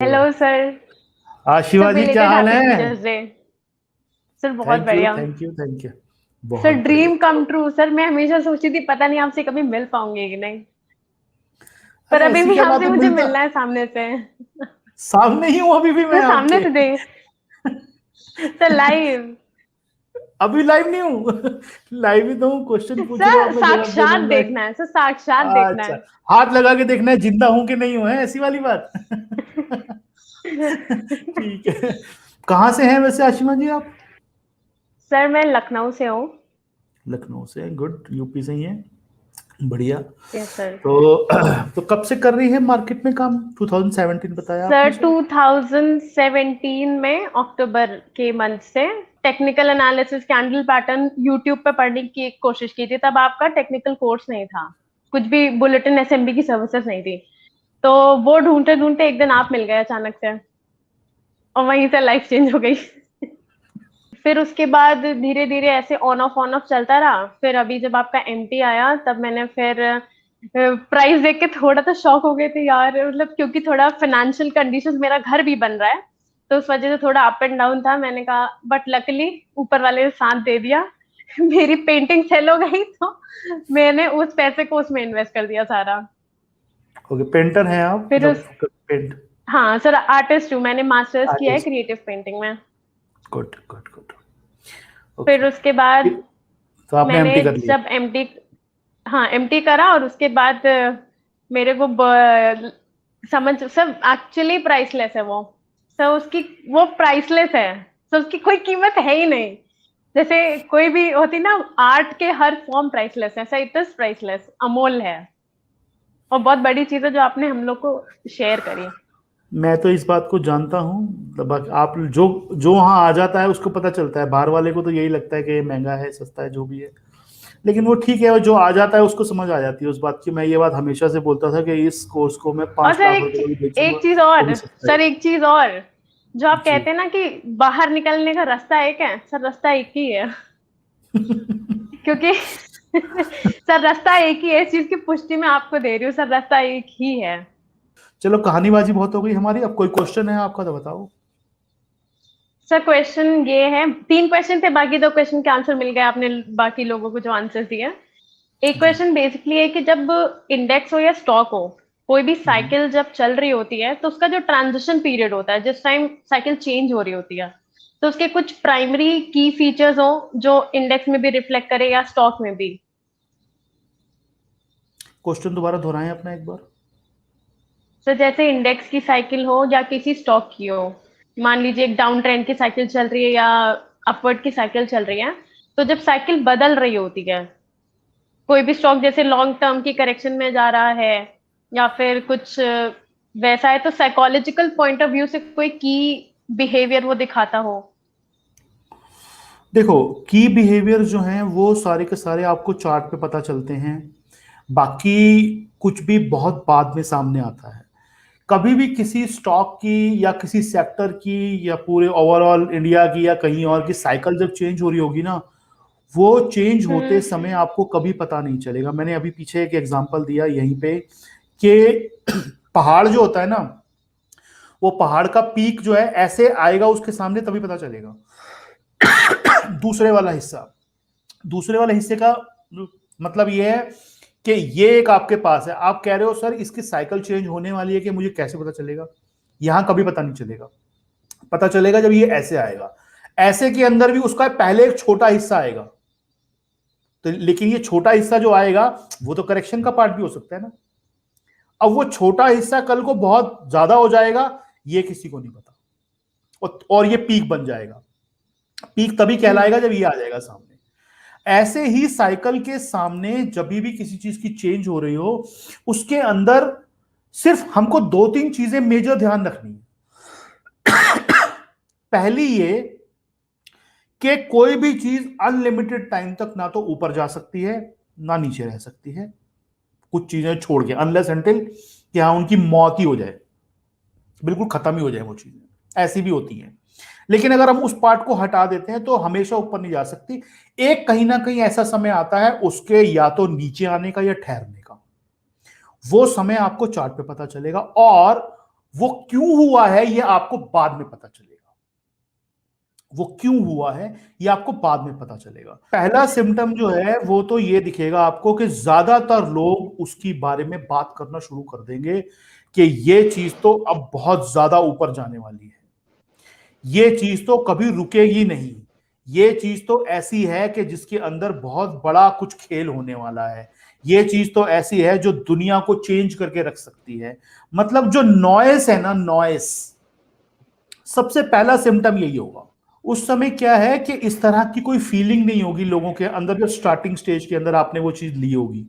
Hello sir. Sir Shiva ji, क्या belated हाल happy है? Teachers day. Sir बहुत थैंक यू, बढ़िया। Thank you, thank you. Sir बहुत बढ़िया। Dream come true. सर मैं हमेशा सोचती थी पता नहीं आपसे कभी मिल पाऊंगी कि नहीं, पर अरे अभी ऐसी भी क्या बात आपसे है, मुझे मिलता। मिलना है सामने से। सामने ही हूँ अभी भी मैं सर सामने आपके। से दे। Sir live. अभी लाइव नहीं हूँ। लाइव ही तो हूँ, क्वेश्चन पूछ रहे हो सर आप, मैं जवाब दे रहा साक्षात हूँ मैं। देखना है, सर साक्षात देखना अच्छा। है। हाथ लगा के देखना है जिंदा हूं कि नहीं हूं, है ऐसी वाली बात। ठीक है। कहाँ से हैं वैसे आशिमा जी आप? सर मैं लखनऊ से हूँ। लखनऊ से, गुड। यूपी से ही है, बढ़िया। Yes sir. तो तो कब से कर रही है मार्केट में काम? 2017 बताया सर आपने शायद। 2017 में अक्टूबर के मंथ से technical analysis candle pattern YouTube पे पढ़ने की कोशिश की थी। तब आपका टेक्निकल कोर्स नहीं था, कुछ भी बुलेटिन एसएमबी की सर्विसेज नहीं थी। तो वो ढूंढते ढूंढते एक दिन आप मिल गए अचानक से, और वहीं से लाइफ चेंज हो गई। फिर उसके बाद धीरे धीरे ऐसे ऑन ऑफ चलता रहा। फिर अभी जब आपका एमटी आया तब मैंने फिर प्राइस देख के थोड़ा तो शॉक हो गए थे यार, मतलब क्योंकि थोड़ा फाइनेंशियल कंडीशंस, मेरा घर भी बन रहा है तो उस वजह से थोड़ा अप एंड डाउन था। मैंने कहा बट लकली ऊपर वाले ने साथ दे दिया। मेरी पेंटिंग सेल हो गई तो मैंने उस पैसे को उसमें इन्वेस्ट कर दिया सारा। ओके, पेंटर हैं आप फिर उस मतलब पेंट? हाँ सर, आर्टिस्ट हूँ, मैंने मास्टर्स किया है आर्टिस्ट। क्रिएटिव पेंटिंग में। Good, good, good. फिर ओके। उसके बाद तो आपने मैंने एमटी कर लिया? जब एमटी, हाँ एमटी करा, और उसके बाद मेरे को समझ सब एक्चुअली प्राइसलेस है वो। सब उसकी, वो प्राइसलेस है। सब उसकी कोई कीमत है ही नहीं। जैसे कोई भी होती ना, आर्ट के हर फॉर्म प्राइसलेस है, ऐसा इट इज प्राइसलेस, अमोल है। और बहुत बड़ी चीज है जो आपने हम लोग को शेयर करी। मैं तो इस बात को जानता हूँ, मतलब आप जो जो वहाँ आ जाता है उसको पता चलता है। बाहर वाले को तो यही लगता है कि ये महंगा है, सस्ता है, जो भी है। लेकिन वो ठीक है, वो जो आ जाता है उसको समझ आ जाती है उस बात की। मैं ये बात हमेशा से बोलता था कि इस कोर्स को मैं और 5 लाख रुपए का भी बेचूंगा एक चीज तो भी और, सस्ता है। सर एक चीज और, जो आप जी। कहते हैं ना कि बाहर निकलने का रास्ता एक है, सर रास्ता एक ही है। क्योंकि सर रास्ता एक ही है, इस चीज की पुष्टि मैं आपको दे रही हूँ, सर रास्ता एक ही है। चलो, कहानीबाजी बहुत हो गई हमारी, अब कोई क्वेश्चन है आपका तो बताओ। सर क्वेश्चन ये है, 3 क्वेश्चन थे, बाकी 2 क्वेश्चन के आंसर मिल गए आपने बाकी लोगों को जो आंसर दिए। एक जी। क्वेश्चन बेसिकली है कि जब इंडेक्स हो या स्टॉक हो, कोई भी हम्म। साइकिल जब चल रही होती है तो उसका जो ट्रांजिशन पीरियड होता है, जिस टाइम साइकिल चेंज हो रही होती है, तो उसके कुछ प्राइमरी की फीचर्स हो जो इंडेक्स में भी रिफ्लेक्ट करे या स्टॉक में भी। क्वेश्चन दोबारा दोहराएं अपना एक बार। तो जैसे इंडेक्स की साइकिल हो या किसी स्टॉक की हो, मान लीजिए एक डाउन ट्रेंड की साइकिल चल रही है या अपवर्ड की साइकिल चल रही है, तो जब साइकिल बदल रही होती है, कोई भी स्टॉक जैसे लॉन्ग टर्म की करेक्शन में जा रहा है या फिर कुछ वैसा है, तो साइकोलॉजिकल पॉइंट ऑफ व्यू से कोई की बिहेवियर वो दिखाता हो। देखो, की बिहेवियर जो हैं वो सारे के सारे आपको चार्ट पे पता चलते हैं। बाकी कुछ भी बहुत बाद में सामने आता है। कभी भी किसी स्टॉक की या किसी सेक्टर की या पूरे ओवरऑल इंडिया की या कहीं और की साइकिल जब चेंज हो रही होगी ना, वो चेंज होते हम्म। समय आपको कभी पता नहीं चलेगा। मैंने अभी पीछे एक एग्जांपल दिया यहीं पे कि पहाड़ जो होता है ना, वो पहाड़ का पीक जो है ऐसे आएगा उसके सामने, तभी पता चलेगा। दूसरे वाला हिस्सा, दूसरे वाले हिस्से का मतलब ये है कि ये एक आपके पास है, आप कह रहे हो सर इसकी साइकिल चेंज होने वाली है कि मुझे कैसे पता चलेगा? यहां कभी पता नहीं चलेगा। पता चलेगा जब ये ऐसे आएगा। ऐसे के अंदर भी उसका पहले एक छोटा हिस्सा आएगा। तो लेकिन ये छोटा हिस्सा जो आएगा वो तो करेक्शन का पार्ट भी हो सकता है ना। अब वो छोटा हिस्सा कल को बहुत ज्यादा हो जाएगा, ये किसी को नहीं पता। और ये पीक बन जाएगा। पीक तभी कहलाएगा हम्म। जब ये आ जाएगा सामने। ऐसे ही साइकिल के सामने जब भी किसी चीज की चेंज हो रही हो, उसके अंदर सिर्फ हमको 2-3 चीजें मेजर ध्यान रखनी है। पहली ये कि कोई भी चीज अनलिमिटेड टाइम तक ना तो ऊपर जा सकती है ना नीचे रह सकती है, कुछ चीजें छोड़ के, अनलेस अनटिल कि हाँ उनकी मौत ही हो जाए, बिल्कुल खत्म ही हो जाए वो चीजें, ऐसी भी होती हैं। लेकिन अगर हम उस पार्ट को हटा देते हैं तो हमेशा ऊपर नहीं जा सकती। एक कहीं ना कहीं ऐसा समय आता है उसके या तो नीचे आने का या ठहरने का। वो समय आपको चार्ट पे पता चलेगा। और वो क्यों हुआ है ये आपको बाद में पता चलेगा। वो क्यों हुआ है ये आपको बाद में पता चलेगा। पहला सिम्टम जो है वो तो ये दिखेगा आपको कि ज्यादातर लोग उसकी बारे में बात करना शुरू कर देंगे कि ये चीज तो अब बहुत ज्यादा ऊपर जाने वाली है, ये चीज तो कभी रुकेगी नहीं, ये चीज तो ऐसी है कि जिसके अंदर बहुत बड़ा कुछ खेल होने वाला है, ये चीज तो ऐसी है जो दुनिया को चेंज करके रख सकती है। मतलब जो नॉइस है ना, नॉइस, सबसे पहला सिम्टम यही होगा। उस समय क्या है कि इस तरह की कोई फीलिंग नहीं होगी लोगों के अंदर, जो स्टार्टिंग स्टेज के अंदर आपने वो चीज ली होगी।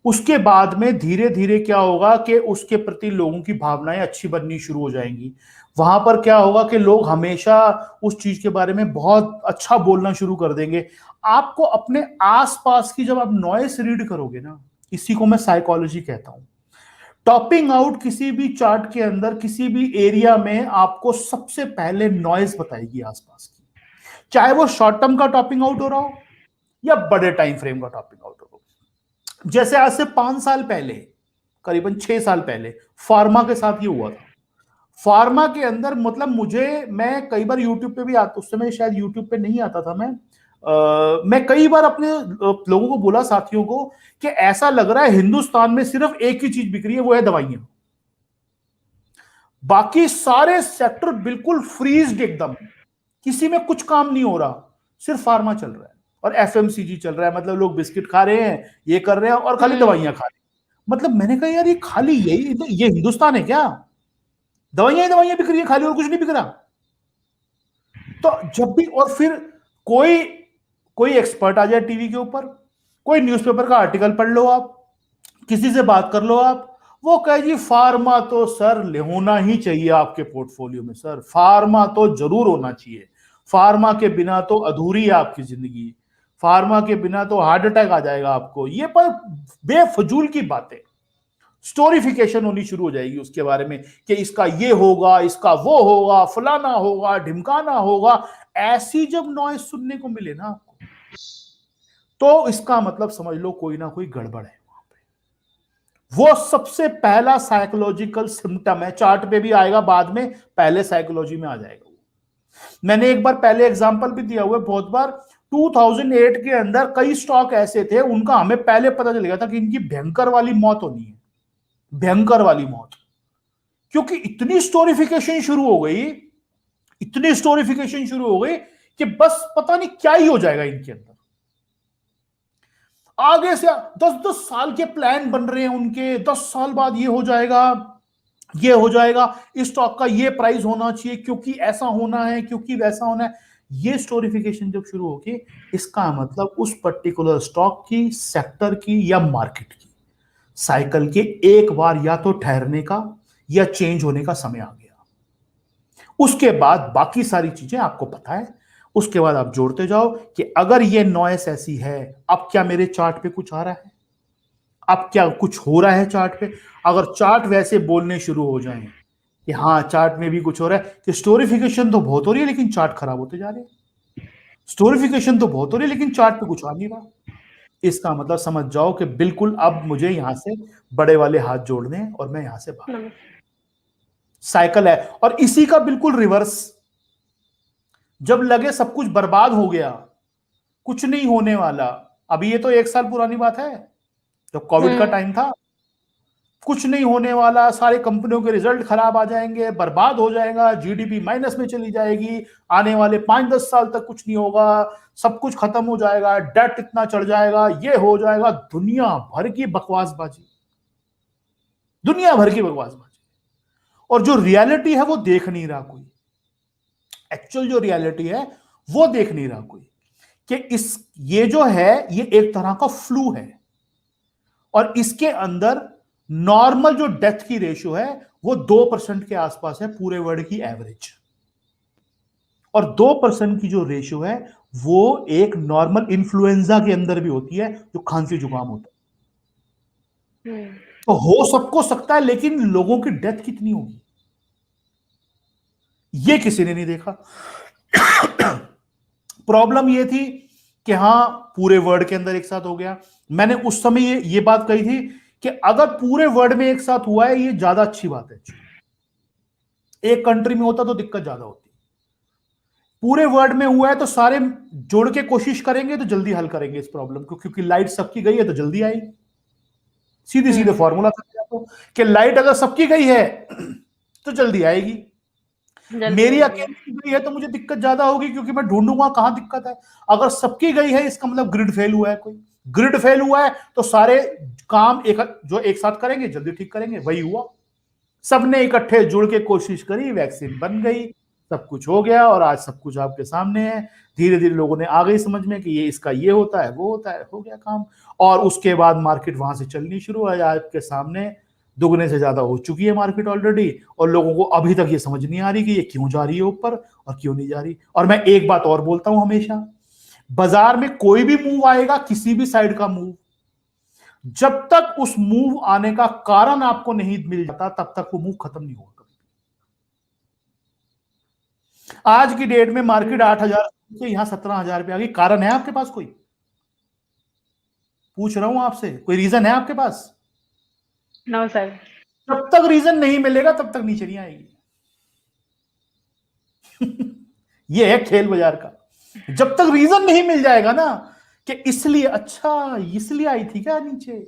उसके बाद में धीरे धीरे क्या होगा कि उसके प्रति लोगों की भावनाएं अच्छी बननी शुरू हो जाएंगी। वहां पर क्या होगा कि लोग हमेशा उस चीज के बारे में बहुत अच्छा बोलना शुरू कर देंगे। आपको अपने आसपास की जब आप नॉइस रीड करोगे ना, इसी को मैं साइकोलॉजी कहता हूं। टॉपिंग आउट किसी भी चार्ट के अंदर किसी भी एरिया में आपको सबसे पहले नॉइज बताएगी आसपास की, चाहे वो शॉर्ट टर्म का टॉपिंग आउट हो रहा हो या बड़े टाइम फ्रेम का टॉपिंग आउट हो रहा हो। जैसे आज से 5 साल पहले, करीबन 6 साल पहले फार्मा के साथ ये हुआ था। फार्मा के अंदर मतलब मैं कई बार यूट्यूब पे भी आता, उस समय शायद यूट्यूब पे नहीं आता था मैं कई बार अपने लोगों को बोला, साथियों को, कि ऐसा लग रहा है हिंदुस्तान में सिर्फ एक ही चीज बिक रही है, वो है दवाइयां। बाकी सारे सेक्टर बिल्कुल फ्रीज्ड एकदम, किसी में कुछ काम नहीं हो रहा, सिर्फ फार्मा चल रहा है और एफएमसीजी चल रहा है। मतलब लोग बिस्किट खा रहे हैं, ये कर रहे हैं और खाली दवाइयां खा रहे हैं। मतलब मैंने कहा यार ये खाली यही, ये हिंदुस्तान है क्या? दवाइयां ही दवाइयां बिक रही है खाली, और कुछ नहीं बिक रहा। तो जब भी, और फिर कोई कोई एक्सपर्ट आ जाए टीवी के ऊपर, कोई न्यूज़पेपर का आर्टिकल पढ़ लो आप, किसी से बात कर लो आप, वो कहे जी फार्मा तो सर होना ही चाहिए आपके पोर्टफोलियो में, सर फार्मा तो जरूर होना चाहिए, फार्मा के बिना तो अधूरी है आपकी जिंदगी, फार्मा के बिना तो हार्ट अटैक आ जाएगा आपको। ये पर बेफजूल की बातें, स्टोरीफिकेशन होनी शुरू हो जाएगी उसके बारे में कि इसका ये होगा, इसका वो होगा, फलाना होगा, ढिमकाना होगा। ऐसी जब नॉइज सुनने को मिले ना आपको, तो इसका मतलब समझ लो कोई ना कोई गड़बड़ है वहां पे। वो सबसे पहला साइकोलॉजिकल सिम्टम है, चार्ट पे भी आएगा बाद में, पहले साइकोलॉजी में आ जाएगा। मैंने एक बार पहले एग्जांपल भी दिया हुआ है बहुत बार। 2008 के अंदर कई स्टॉक ऐसे थे, उनका हमें पहले पता चल गया था कि इनकी भयंकर वाली मौत होनी है, भयंकर वाली मौत। क्योंकि इतनी स्टोरिफिकेशन शुरू हो गई, इतनी स्टोरिफिकेशन शुरू हो गई कि बस पता नहीं क्या ही हो जाएगा इनके अंदर। आगे से 10-10 साल के प्लान बन रहे हैं उनके, 10 साल बाद ये हो जाएगा, ये हो जाएगा, इस स्टॉक का ये प्राइस होना चाहिए क्योंकि ऐसा होना है, क्योंकि वैसा होना है। ये स्टोरिफिकेशन जब शुरू होगी, इसका मतलब उस पर्टिकुलर स्टॉक की, सेक्टर की या मार्केट की साइकिल के एक बार या तो ठहरने का या चेंज होने का समय आ गया। उसके बाद बाकी सारी चीजें आपको पता है। उसके बाद आप जोड़ते जाओ कि अगर ये नॉइस ऐसी है, अब क्या मेरे चार्ट पे कुछ आ रहा है, अब क्या कुछ हो रहा है चार्ट पे। अगर चार्ट वैसे बोलने शुरू हो जाएं कि हाँ चार्ट में भी कुछ हो रहा है, कि स्टोरिफिकेशन तो बहुत हो रही है लेकिन चार्ट खराब होते जा रहे हैं, स्टोरिफिकेशन तो बहुत हो रही है लेकिन चार्ट पे कुछ आ नहीं रहा, इसका मतलब समझ जाओ कि बिल्कुल अब मुझे यहां से बड़े वाले हाथ जोड़ने हैं और मैं यहां से बाहर। साइकिल है। और इसी का बिल्कुल रिवर्स, जब लगे सब कुछ बर्बाद हो गया, कुछ नहीं होने वाला, अभी ये तो 1 साल पुरानी बात है, जब कोविड का टाइम था, कुछ नहीं होने वाला, सारी कंपनियों के रिजल्ट खराब आ जाएंगे, बर्बाद हो जाएगा, जीडीपी माइनस में चली जाएगी, आने वाले 5-10 साल तक कुछ नहीं होगा, सब कुछ खत्म हो जाएगा, डेट इतना चढ़ जाएगा, ये हो जाएगा। दुनिया भर की बकवासबाजी, दुनिया भर की बकवासबाजी। और जो रियलिटी है वो देख नहीं रहा कोई, एक्चुअल जो रियलिटी है वो देख नहीं रहा कोई, कि ये जो है ये एक तरह का फ्लू है, और इसके अंदर नॉर्मल जो डेथ की रेशियो है वो 2% के आसपास है पूरे वर्ल्ड की एवरेज, और 2% की जो रेशियो है वो एक नॉर्मल इन्फ्लुएंजा के अंदर भी होती है, जो खांसी जुकाम होता है। तो हो सबको सकता है, लेकिन लोगों की डेथ कितनी होगी ये किसी ने नहीं देखा। प्रॉब्लम ये थी कि हां पूरे वर्ल्ड के अंदर एक साथ हो गया। मैंने उस समय ये बात कही थी कि अगर पूरे वर्ल्ड में एक साथ हुआ है ये ज्यादा अच्छी बात है, एक कंट्री में होता तो दिक्कत ज्यादा होती। पूरे वर्ल्ड में हुआ है तो सारे जोड़ के कोशिश करेंगे तो जल्दी हल करेंगे इस प्रॉब्लम को, क्योंकि लाइट सबकी गई है तो जल्दी आएगी। सीधे सीधे फॉर्मूला था तो, कि लाइट अगर सबकी गई है तो जल्दी आएगी, मेरी अकेले की गई है तो मुझे दिक्कत ज्यादा होगी, क्योंकि मैं ढूंढूंगा कहां दिक्कत है। अगर सबकी गई है इसका मतलब ग्रिड फेल हुआ है, कोई ग्रिड फेल हुआ है तो सारे काम जो एक साथ करेंगे जल्दी ठीक करेंगे, वही हुआ। सबने इकट्ठे जुड़ के कोशिश करी, वैक्सीन बन गई, सब कुछ हो गया, और आज सब कुछ आपके सामने है। धीरे धीरे लोगों ने आ गई समझ में कि ये इसका ये होता है वो होता है, हो गया काम। और उसके बाद मार्केट वहां से चलनी शुरू है, आपके सामने दुगने से ज्यादा हो चुकी है मार्केट ऑलरेडी, और लोगों को अभी तक ये समझ नहीं आ रही कि ये क्यों जा रही है ऊपर और क्यों नहीं जा रही। और मैं एक बात और बोलता हूं हमेशा, बाजार में कोई भी मूव आएगा, किसी भी साइड का मूव, जब तक उस मूव आने का कारण आपको नहीं मिल जाता तब तक वो मूव खत्म नहीं होगा। आज की डेट में मार्केट 8,000 से यहां 17,000 पे आ गई, कारण है आपके पास कोई? पूछ रहा हूं आपसे, कोई रीजन है आपके पास? No sir. जब तक रीजन नहीं मिलेगा तब तक नीचे नहीं आएगी। ये है खेल बाजार का। जब तक रीजन नहीं मिल जाएगा ना कि इसलिए, अच्छा इसलिए आई थी क्या नीचे,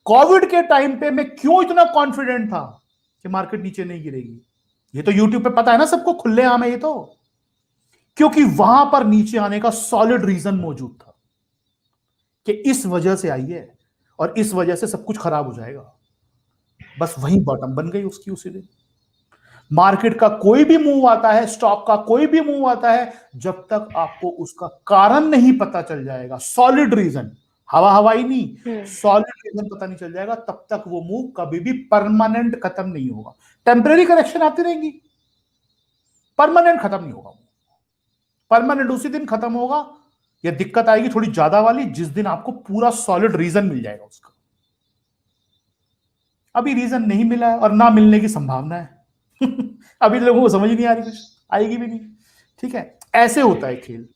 कोविड के टाइम पे मैं क्यों इतना कॉन्फिडेंट था कि मार्केट नीचे नहीं गिरेगी, ये तो यूट्यूब पे पता है ना सबको, खुले आम है ये तो, क्योंकि वहां पर नीचे आने का सॉलिड रीजन मौजूद था कि इस वजह से आई है और इस वजह से सब कुछ खराब हो जाएगा। बस वही बॉटम बन गई उसकी उसी दिन। मार्केट का कोई भी मूव आता है, स्टॉक का कोई भी मूव आता है, जब तक आपको उसका कारण नहीं पता चल जाएगा, सॉलिड रीजन, हवा हवाई नहीं, सॉलिड रीजन पता नहीं चल जाएगा, तब तक वो मूव कभी भी परमानेंट खत्म नहीं होगा। टेम्परेरी करेक्शन आती रहेंगी, परमानेंट खत्म नहीं होगा। परमानेंट उसी दिन खत्म होगा, या दिक्कत आएगी थोड़ी ज्यादा वाली जिस दिन आपको पूरा सॉलिड रीजन मिल जाएगा उसका। अभी रीजन नहीं मिला है और ना मिलने की संभावना है। अभी लोगों को समझ नहीं आ रही, कुछ आएगी भी नहीं। ठीक है, ऐसे होता है खेल।